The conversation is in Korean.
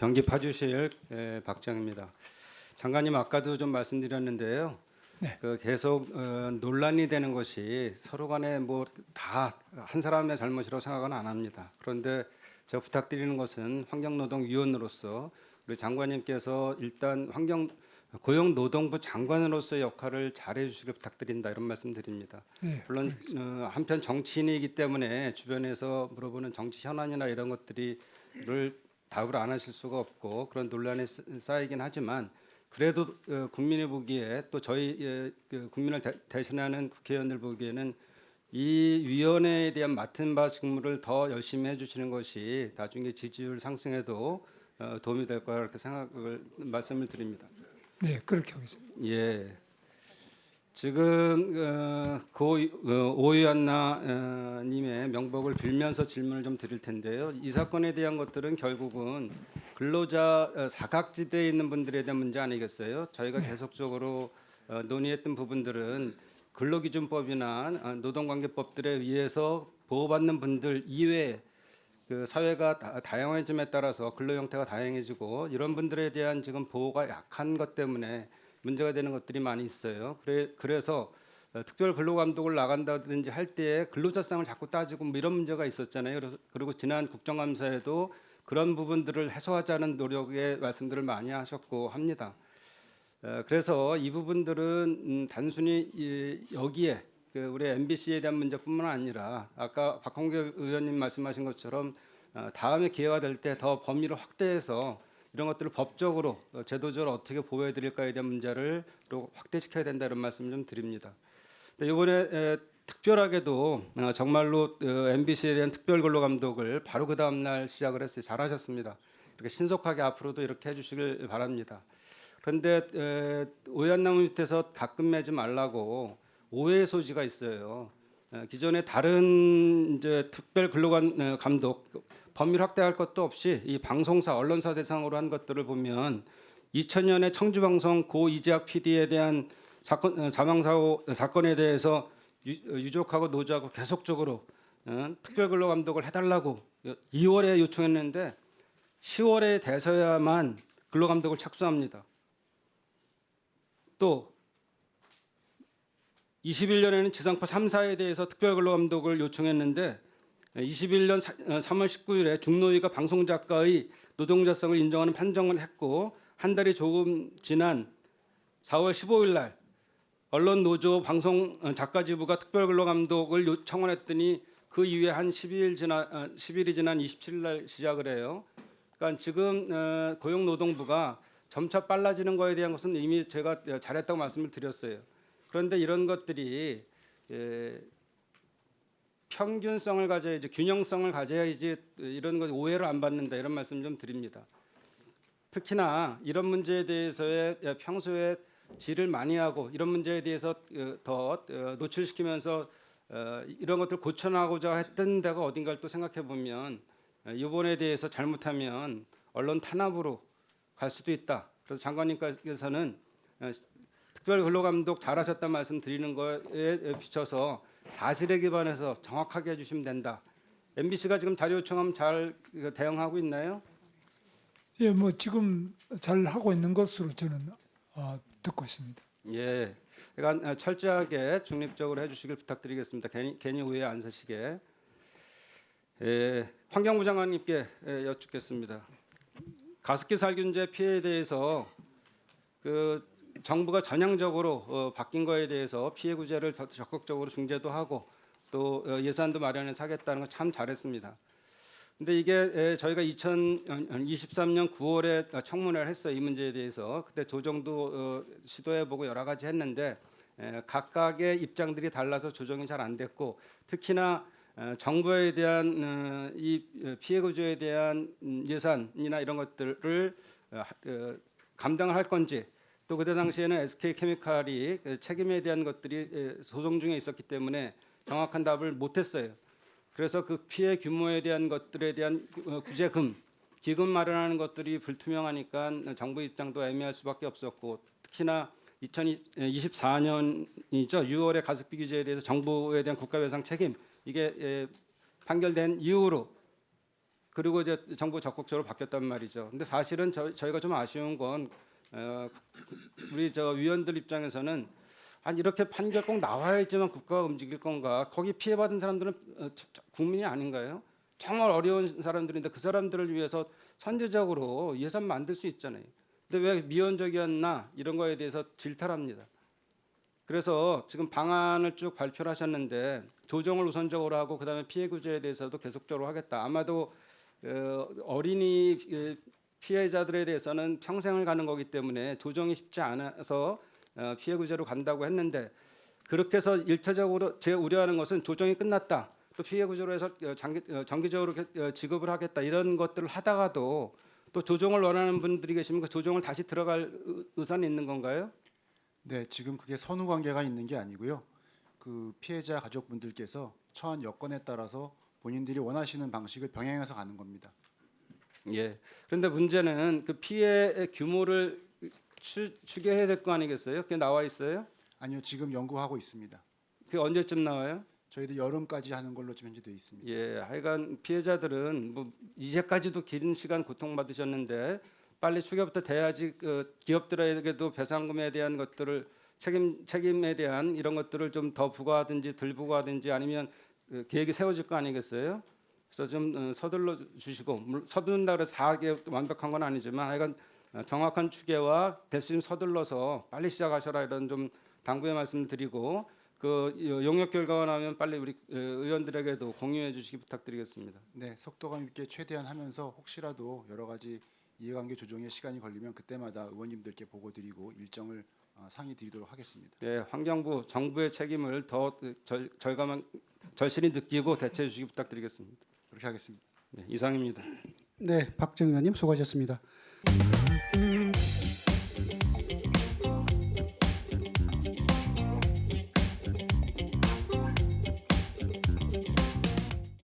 경기 파주시의 박정입니다. 장관님 아까도 좀 말씀드렸는데요. 네. 계속 논란이 되는 것이 서로 간에 뭐 다 한 사람의 잘못이라고 생각은 안 합니다. 그런데 제가 부탁드리는 것은 환경노동위원으로서 우리 장관님께서 일단 고용노동부 장관으로서의 역할을 잘해 주시길 부탁드린다 이런 말씀드립니다. 네, 물론 한편 정치인이기 때문에 주변에서 물어보는 정치 현안이나 이런 것들을 답을 안 하실 수가 없고 그런 논란이 쌓이긴 하지만 그래도 국민이 보기에 또 저희 국민을 대신하는 국회의원들 보기에는 이 위원회에 대한 맡은 바 직무를 더 열심히 해주시는 것이 나중에 지지율 상승에도 도움이 될 거라 이렇게 말씀을 드립니다. 네, 그렇게 하겠습니다. 예. 지금 오유한나 님의 명복을 빌면서 질문을 좀 드릴 텐데요. 이 사건에 대한 것들은 결국은 근로자 사각지대에 있는 분들에 대한 문제 아니겠어요? 저희가 계속적으로 논의했던 부분들은 근로기준법이나 노동관계법들에 의해서 보호받는 분들 이외에 그 사회가 다양해짐에 따라서 근로 형태가 다양해지고 이런 분들에 대한 지금 보호가 약한 것 때문에 문제가 되는 것들이 많이 있어요. 그래서 특별 근로감독을 나간다든지 할 때 근로자상을 자꾸 따지고 뭐 이런 문제가 있었잖아요. 그리고 지난 국정감사에도 그런 부분들을 해소하자는 노력의 말씀들을 많이 하셨고 합니다. 그래서 이 부분들은 단순히 여기에 우리 MBC에 대한 문제뿐만 아니라 아까 박홍규 의원님 말씀하신 것처럼 다음에 기회가 될 때 더 범위를 확대해서 이런 것들을 법적으로 제도적으로 어떻게 보호해 드릴까에 대한 문제를 또 확대시켜야 된다 이런 말씀 좀 드립니다. 이번에 특별하게도 정말로 MBC에 대한 특별 근로 감독을 바로 그 다음 날 시작을 했어요. 잘하셨습니다. 이렇게 신속하게 앞으로도 이렇게 해주시길 바랍니다. 그런데 오해한나무 밑에서 가끔 매지 말라고 오해의 소지가 있어요. 기존에 다른 이제 특별 근로 감독 범위를 확대할 것도 없이 이 방송사, 언론사 대상으로 한 것들을 보면 2000년에 청주방송 고 이재학 PD에 대한 사건에 대해서 유족하고 노조하고 계속적으로 특별 근로 감독을 해달라고 2월에 요청했는데 10월에 돼서야만 근로 감독을 착수합니다. 또 21년에는 지상파 3사에 대해서 특별 근로 감독을 요청했는데 21년 3월 19일에 중노위가 방송작가의 노동자성을 인정하는 판정을 했고 한 달이 조금 지난 4월 15일 날 언론노조 방송작가지부가 특별 근로 감독을 청원했더니 그 이후에 한 10일이 지난 27일 날 시작을 해요. 그러니까 지금 고용노동부가 점차 빨라지는 거에 대한 것은 이미 제가 잘했다고 말씀을 드렸어요. 그런데 이런 것들이 평균성을 가져야지, 균형성을 가져야지 이런 것 오해를 안 받는다 이런 말씀 좀 드립니다. 특히나 이런 문제에 대해서의 평소에 질을 많이 하고 이런 문제에 대해서 더 노출시키면서 이런 것들 고쳐나가고자 했던 데가 어딘가를 또 생각해 보면 이번에 대해서 잘못하면 언론 탄압으로 갈 수도 있다. 그래서 장관님께서는 특별 근로감독 잘하셨다는 말씀 드리는 거에 비춰서 사실에 기반해서 정확하게 해주시면 된다. MBC가 지금 자료 요청하면 잘 대응하고 있나요? 예, 뭐 지금 잘 하고 있는 것으로 저는 듣고 있습니다. 예, 그러니까 철저하게 중립적으로 해주시길 부탁드리겠습니다. 괜히 오해 안 사시게. 환경부 장관님께 여쭙겠습니다. 가습기 살균제 피해에 대해서 정부가 전향적으로 바뀐 거에 대해서 피해 구제를 더 적극적으로 중재도 하고 또 예산도 마련해서 하겠다는 거 참 잘했습니다. 근데 이게 저희가 2023년 9월에 청문회를 했어요. 이 문제에 대해서. 그때 조정도 시도해보고 여러 가지 했는데 각각의 입장들이 달라서 조정이 잘 안 됐고 특히나 정부에 대한 이 피해 구제에 대한 예산이나 이런 것들을 감당을 할 건지 또 그때 당시에는 SK케미칼이 책임에 대한 것들이 소송 중에 있었기 때문에 정확한 답을 못했어요. 그래서 그 피해 규모에 대한 것들에 대한 구제금, 기금 마련하는 것들이 불투명하니까 정부 입장도 애매할 수밖에 없었고 특히나 2024년이죠. 6월에 가습기 규제에 대해서 정부에 대한 국가 배상 책임 이게 판결된 이후로 그리고 이제 정부 적극적으로 바뀌었단 말이죠. 근데 사실은 저희가 좀 아쉬운 건 우리 저 위원들 입장에서는 아니 이렇게 판결 꼭 나와야지만 국가가 움직일 건가? 거기 피해받은 사람들은 국민이 아닌가요? 정말 어려운 사람들인데 그 사람들을 위해서 선제적으로 예산 만들 수 있잖아요. 근데 왜 미온적이었나 이런 거에 대해서 질타합니다. 그래서 지금 방안을 쭉 발표를 하셨는데 조정을 우선적으로 하고 그다음에 피해 구제에 대해서도 계속적으로 하겠다. 아마도 어린이 피해자들에 대해서는 평생을 가는 거기 때문에 조정이 쉽지 않아서 피해 구제로 간다고 했는데 그렇게 해서 일차적으로 제가 우려하는 것은 조정이 끝났다. 또 피해 구제로 해서 정기적으로 지급을 하겠다. 이런 것들을 하다가도 또 조정을 원하는 분들이 계시면 그 조정을 다시 들어갈 의사는 있는 건가요? 네, 지금 그게 선후 관계가 있는 게 아니고요. 그 피해자 가족분들께서 처한 여건에 따라서 본인들이 원하시는 방식을 병행해서 가는 겁니다. 예. 그런데 문제는 그 피해의 규모를 추계해야 될 거 아니겠어요? 그게 나와 있어요? 아니요, 지금 연구하고 있습니다. 그게 언제쯤 나와요? 저희도 여름까지 하는 걸로 지금 현재 되어 있습니다. 예. 하여간 피해자들은 뭐 이제까지도 긴 시간 고통받으셨는데 빨리 추계부터 돼야지 그 기업들에게도 배상금에 대한 것들을 책임에 대한 이런 것들을 좀 더 부과하든지 덜 부과하든지 아니면 그 계획이 세워질 거 아니겠어요? 그래서 좀 서둘러 주시고 서두른다 그래서 다 완벽한 건 아니지만 하여간 정확한 추계와 대신 서둘러서 빨리 시작하셔라 이런 좀 당부의 말씀을 드리고 그 용역 결과가 나면 빨리 우리 의원들에게도 공유해 주시기 부탁드리겠습니다. 네, 속도감 있게 최대한 하면서 혹시라도 여러 가지 이해관계 조정에 시간이 걸리면 그때마다 의원님들께 보고 드리고 일정을 상의 드리도록 하겠습니다. 네, 환경부 정부의 책임을 더 절실히 느끼고 대처해 주시기 부탁드리겠습니다. 그렇게 하겠습니다. 네, 이상입니다. 네, 박정 의원님 수고하셨습니다.